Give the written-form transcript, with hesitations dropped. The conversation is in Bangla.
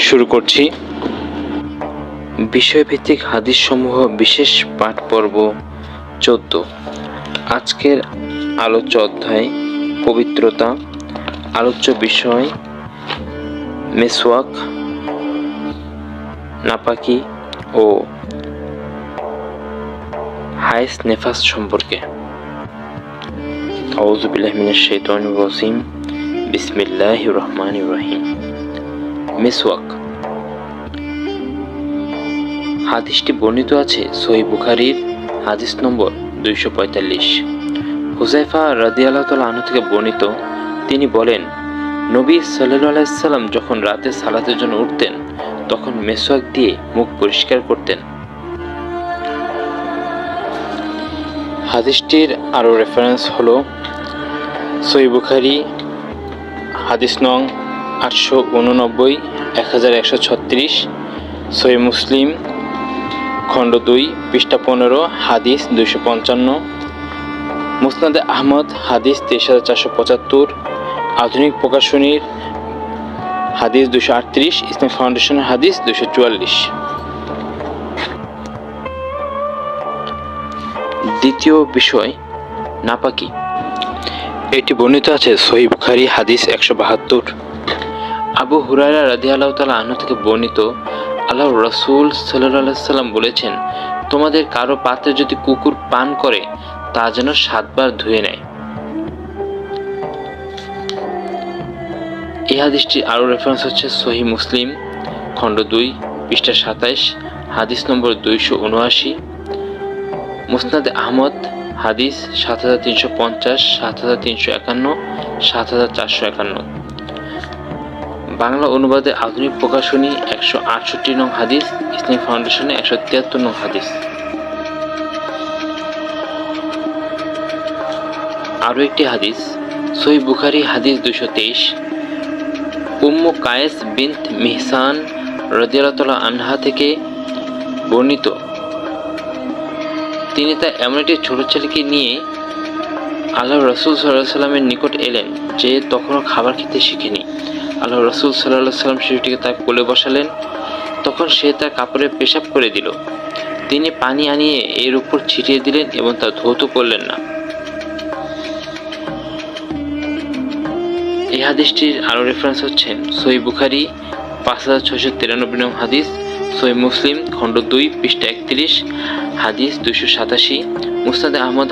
শুরু করছি বিষয়ভিত্তিক হাদিস সমূহ বিশেষ পাঠ পর্ব 14। আজকের আলোচ্য অধ্যায় পবিত্রতা। আলোচ্য বিষয় মেসওয়াক, নাপাকি ও হায়েস নেফাস সম্পর্কে। আউযু বিল্লাহি মিনাশ শাইতানির রাজিম। বিসমিল্লাহির রহমানির রহিম। মেসওয়াক। হাদিসটি বর্ণিত আছে সহিহ বুখারীর হাদিস নম্বর 245। হুযায়ফা রাদিয়াল্লাহু তাআলা আনহু থেকে বর্ণিত, তিনি বলেন, নবী সাল্লাল্লাহু আলাইহি সাল্লাম যখন রাতে সালাতের জন্য উঠতেন তখন মেসওয়াক দিয়ে মুখ পরিষ্কার করতেন। হাদিসটির আরও রেফারেন্স হলো সহিহ বুখারী হাদিস নং 889, 1136, সহিহ মুসলিম খণ্ড 2 পৃষ্ঠা 15 হাদিস 255, মুসনাদে আহমদ হাদিস 23475, আধুনিক প্রকাশনীর হাদিস 238, ইসলামিক ফাউন্ডেশনের হাদিস 244। দ্বিতীয় বিষয় নাপাকি। এটি বর্ণিত আছে সহিহ বুখারী হাদিস 172। আবু হুরায়রা রাদিয়াল্লাহু তাআলা আনহু থেকে বর্ণিত, আল্লাহর রাসূল সাল্লাল্লাহু আলাইহি সাল্লাম বলেছেন, তোমাদের কারো পাত্রে যদি কুকুর পান করে তা যেন 7 বার ধুয়ে নেয়। এই হাদিসটির আরও রেফারেন্স হচ্ছে সহিহ মুসলিম খণ্ড 2 পৃষ্ঠা 27 হাদিস নম্বর 279, মুসনাদে আহমদ হাদিস 7350, 7351, 7451। বাংলা অনুবাদে আধুনিক প্রকাশনী 168 নং হাদিস, ইসলামিক ফাউন্ডেশনে 173 নং হাদিস। আরও একটি হাদিস সহিহ বুখারী হাদিস 223, উম্মু কায়েস বিনত মিহসান রাদিয়াল্লাহু তাআলা আনহা থেকে বর্ণিত, তিনি তার এমন একটি ছোট ছেলেকে নিয়ে আল্লাহর রাসূল সাল্লাল্লাহু আলাইহি সাল্লামের নিকট এলেন যে তখনও খাবার খেতে শিখেনি। আল্লাহর রাসূল সাল্লাল্লাহু আলাইহি সাল্লাম শিশুটিকে তার কোলে বসালেন। তখন সে তার কাপড়ে পেশাব করে দিল। তিনি পানি আনিয়ে এর উপর ছিটিয়ে দিলেন এবং তা ধৌত করলেন না। এই হাদিসটির আরও রেফারেন্স হচ্ছেন সহিহ বুখারী 5693 নং হাদিস, সহিহ মুসলিম খণ্ড 2 পৃষ্ঠা 31 হাদিস 287, মুসনাদে আহমদ